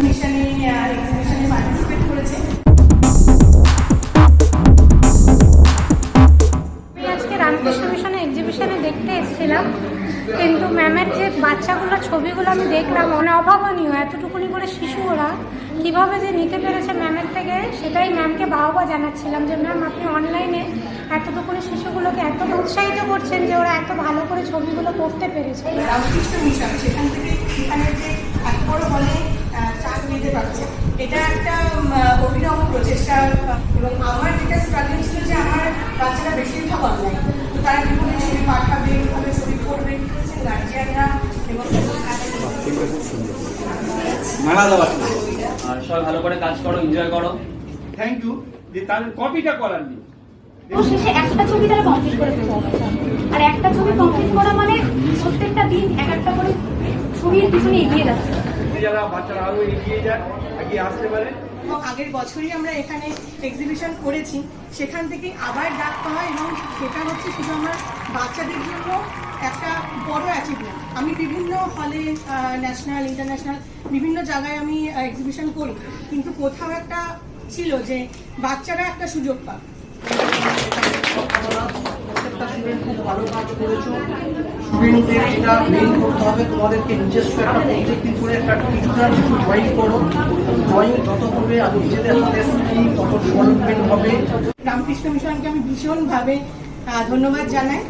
মিশনে এক্সিবিশনে পার্টিসিপেট করেছে। আমি আজকে রামকৃষ্ণ মিশনে এক্সিবিশনে দেখতে এসেছিলাম, কিন্তু ম্যামের যে বাচ্চাগুলো ছবিগুলো আমি দেখলাম অভাবনীয়। এতটুকুনি করে শিশু ওরা কীভাবে যে নিতে পেরেছে ম্যামের থেকে, সেটাই ম্যামকে বাহবা জানাচ্ছিলাম যে ম্যাম আপনি অনলাইনে এতটুকুনি শিশুগুলোকে এত উৎসাহিত করছেন যে ওরা এত ভালো করে ছবিগুলো করতে পেরেছে। রামকৃষ্ণ মিশন সেখান থেকে এখানে যে এত বড় হলে চান্স নিতে পারছে, এটা একটা অভিনব প্রচেষ্টা। এবং আমার যেটা স্ট্রাগল ছিল যে আমার বাচ্চারা বেশিরভাগ অনলাইন, তো তারা কীভাবে ছবি পাঠাবে, কীভাবে ছবি করবে, গার্জিয়ানরা এবং সবাই ভালো করে কাজ করো, এনজয় করো। থ্যাংক ইউ যে তার কপিটা করার নেই। শেষে একটা ছবি তারা কমপ্লিট করে ফেলতে হবে, আর একটা ছবি কমপ্লিট করা মানে প্রত্যেকটা দিন একটা করে ছবির পিছনে এগিয়ে যাচ্ছে। যারা বাচ্চারা আরো এগিয়ে যায়, এগিয়ে আসতে পারে। আগের বছরই আমরা এখানে এক্সিবিশন করেছি, সেখান থেকে আবার ডাক পাওয়া এবং সেটা হচ্ছে শুধু আমার বাচ্চাদের জন্য একটা বড় অ্যাচিভমেন্ট। আমি বিভিন্ন হলে ন্যাশনাল ইন্টারন্যাশনাল বিভিন্ন জায়গায় আমি এক্সিবিশন করি, কিন্তু কোথাও একটা ছিল যে বাচ্চারা একটা সুযোগ পাবে। প্রত্যেকটা স্টুডেন্ট খুব ভালো কাজ করেছো। স্টুডেন্টদের যেটা মেইন করতে হবে, তোমাদেরকে নিজস্ব একটা প্রত্যেকদিন করে একটা কিছুটা কিছু ড্রয়িং করো। ড্রয়িং যত করবে আর নিজেদের হাতের স্কিল তত ডেভেলপমেন্ট হবে। রামকৃষ্ণ মিশনকে আমি ভীষণভাবে ধন্যবাদ জানাই।